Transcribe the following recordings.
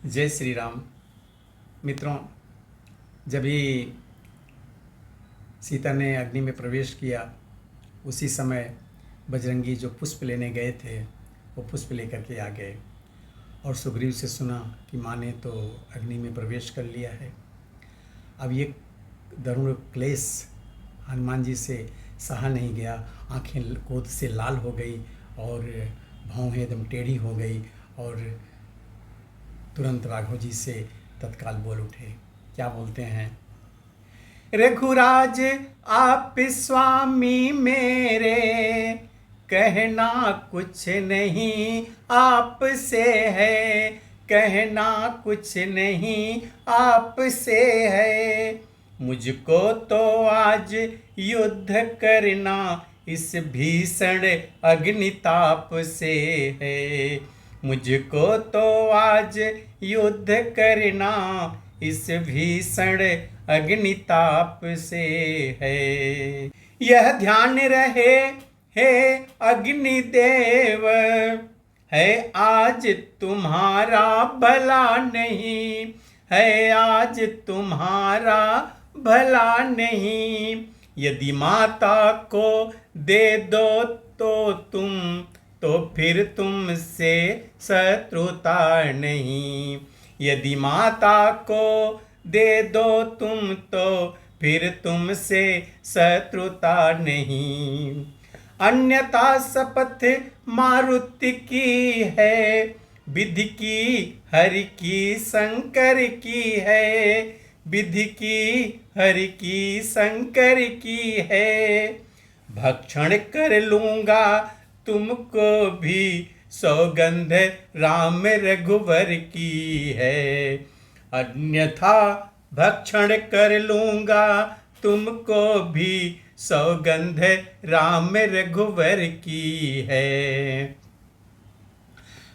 जय श्री राम। मित्रों, जब भी सीता ने अग्नि में प्रवेश किया उसी समय बजरंगी जो पुष्प लेने गए थे वो पुष्प लेकर के आ गए और सुग्रीव से सुना कि माँ ने तो अग्नि में प्रवेश कर लिया है। अब ये दारुण क्लेश हनुमान जी से सहा नहीं गया। आंखें क्रोध से लाल हो गई और भौहें एकदम टेढ़ी हो गई और तुरंत राघव जी से तत्काल बोल उठे। क्या बोलते हैं? रघुराज आप स्वामी मेरे, कहना कुछ नहीं आपसे है, कहना कुछ नहीं आपसे है। मुझको तो आज युद्ध करना इस भीषण अग्निताप से है। मुझको तो आज युद्ध करना इस भीषण अग्निताप से है। यह ध्यान रहे हे अग्निदेव, है आज तुम्हारा भला नहीं, है आज तुम्हारा भला नहीं। यदि माता को दे दो तो फिर तुमसे शत्रुता नहीं। यदि माता को दे दो तो फिर तुमसे शत्रुता नहीं। अन्यथा शपथ मारुति की है, विधि की हरि की शंकर की है, विधि की हरि की शंकर की है। भक्षण कर लूंगा तुमको भी, सौगंध राम रघुवर की है। अन्यथा भक्षण कर लूंगा तुमको भी, सौगंध राम रघुवर की है।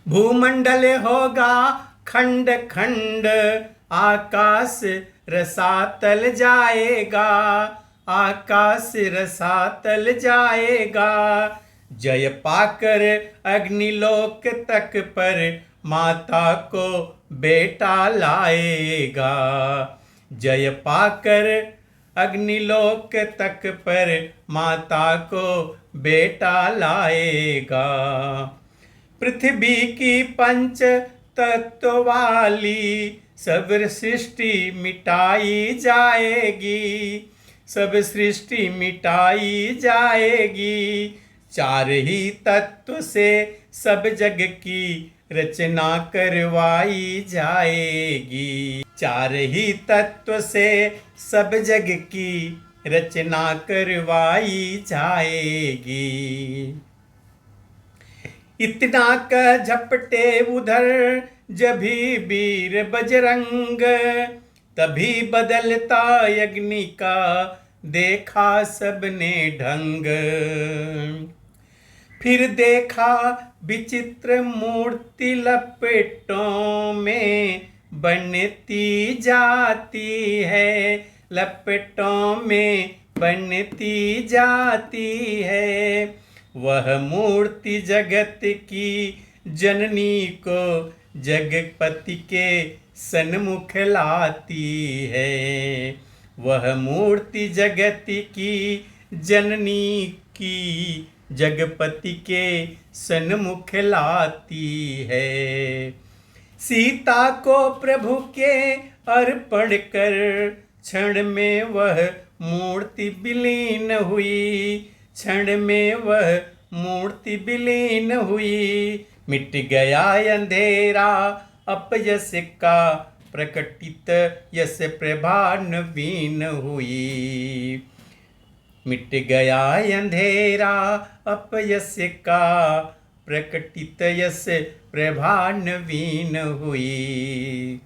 भूमंडल होगा खंड खंड, आकाश रसातल जाएगा, आकाश रसातल जाएगा। जय पाकर अग्निलोक तक पर माता को बेटा लाएगा। जय पाकर अग्निलोक तक पर माता को बेटा लाएगा। पृथ्वी की पंच तत्व वाली सब सृष्टि मिटाई जाएगी, सब सृष्टि मिटाई जाएगी। चार ही तत्व से सब जग की रचना करवाई जाएगी। चार ही तत्व से सब जग की रचना करवाई जाएगी। इतना का झपटे उधर जभी वीर बजरंग, तभी बदलता अग्नि का देखा सबने ढंग। फिर देखा विचित्र मूर्ति लपेटों में बनती जाती है, लपेटों में बनती जाती है। वह मूर्ति जगत की जननी को जगपति के सन्मुख लाती है। वह मूर्ति जगत की जननी की जगपति के सन्मुख लाती है। सीता को प्रभु के अर्पण कर क्षण में वह मूर्ति विलीन हुई, क्षण में वह मूर्ति विलीन हुई। मिट गया अंधेरा अपयश का, प्रकटित यश प्रभा नवीन हुई। मिट गया अंधेरा अपयश का, प्रकटित यश प्रभा नवीन हुई।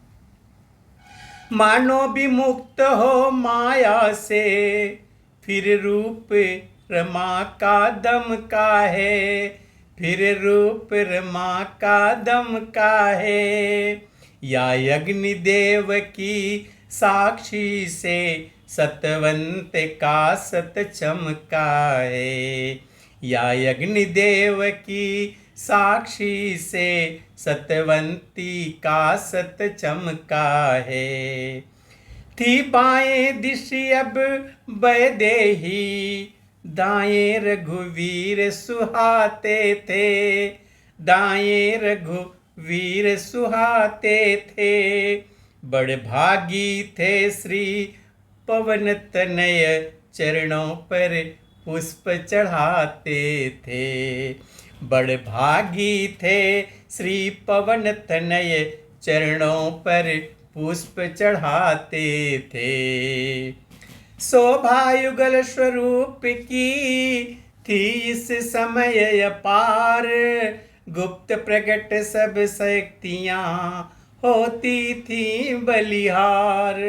मानो विमुक्त हो माया से, फिर रूप रमा का दम का है, फिर रूप रमा का दम का है। या अग्निदेव की साक्षी से सतवंत का सत चमका है। या अग्निदेव की साक्षी से सतवंती का सत चमका है। थी बाएं दिश अब वैदेही, दाएं रघुवीर सुहाते थे, दाएं रघुवीर सुहाते थे। बड़भागी थे श्री पवन तनय, चरणों पर पुष्प चढ़ाते थे। बड़भागी थे श्री पवन तनय, चरणों पर पुष्प चढ़ाते थे। शोभा युगल स्वरूप की थी इस समय अपार, गुप्त प्रकट सब शक्तियाँ होती थी बलिहार।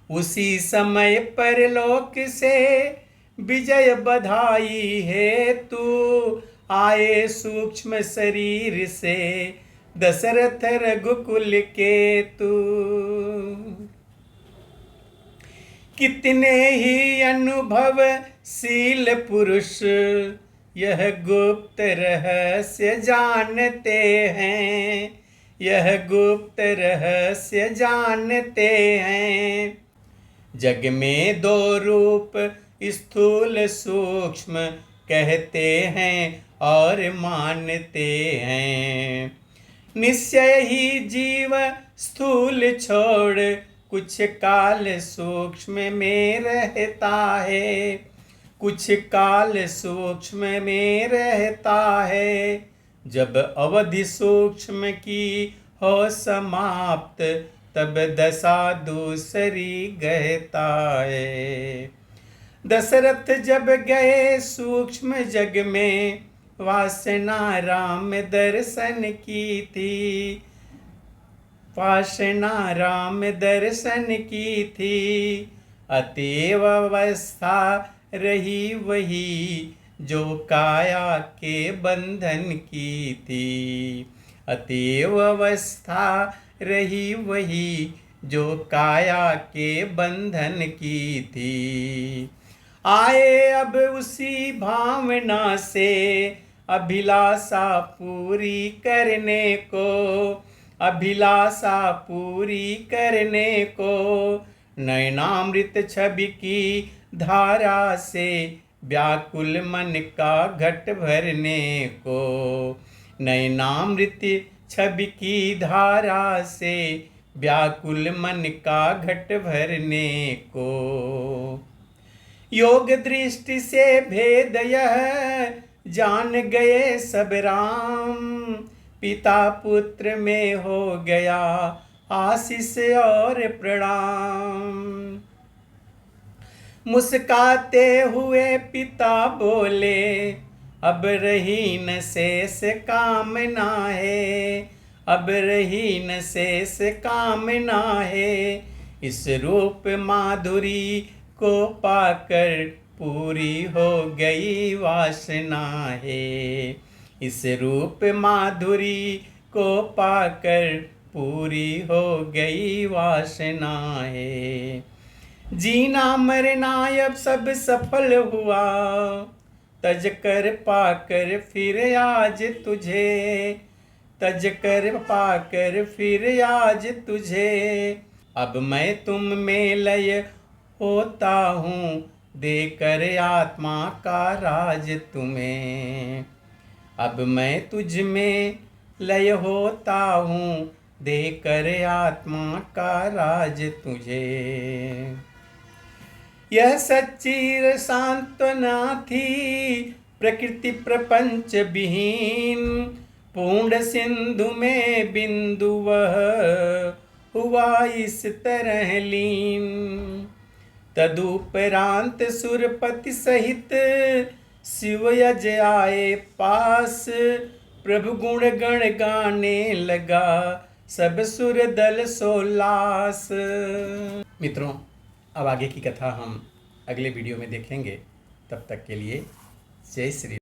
उसी समय पर लोक से विजय बधाई हेतु, आए सूक्ष्म शरीर से दशरथ रघुकुल केतु। कितने ही अनुभवशील पुरुष यह गुप्त रहस्य जानते हैं, यह गुप्त रहस्य जानते हैं। जग में दो रूप स्थूल सूक्ष्म कहते हैं और मानते हैं। निश्चय ही जीव स्थूल छोड़ कुछ काल सूक्ष्म में रहता है, कुछ काल सूक्ष्म में रहता है। जब अवधि सूक्ष्म की हो समाप्त, तब दशा दूसरी गहता है। दशरथ जब गए सूक्ष्म जग में, वासना राम दर्शन की थी, वासना राम दर्शन की थी। अतएव अवस्था रही वही जो काया के बंधन की थी, अतएव अवस्था रही वही जो काया के बंधन की थी। आए अब उसी भावना से अभिलाषा पूरी करने को, अभिलाषा पूरी करने को। नयनामृत छवि की धारा से व्याकुल मन का घट भरने को, नयनामृत छवि की धारा से व्याकुल मन का घट भरने को। योग दृष्टि से भेद यह जान गए सब राम, पिता पुत्र में हो गया आशीष और प्रणाम। मुस्काते हुए पिता बोले, अब रही न शेष कामना है, अब रही न शेष कामना है। इस रूप माधुरी को पाकर पूरी हो गई वासना है, इस रूप माधुरी को पाकर पूरी हो गई वासना है। जीना मरना अब सब सफल हुआ, तज कर पाकर फिर आज तुझे, तज कर पाकर फिर आज तुझे। अब मैं तुम में लय होता हूँ, देकर आत्मा का राज तुम्हें। अब मैं तुझ में लय होता हूँ, देकर आत्मा का राज तुझे। यह सच्ची सांत्वना थी प्रकृति प्रपंच विहीन, पूर्ण सिंधु में बिंदु वह हुआ इस तरह लीन। तदुपरांत सुरपति सहित शिव यज आए पास, प्रभु गुण गण गाने लगा सब सुर दल सोलास। मित्रों, अब आगे की कथा हम अगले वीडियो में देखेंगे। तब तक के लिए जय श्री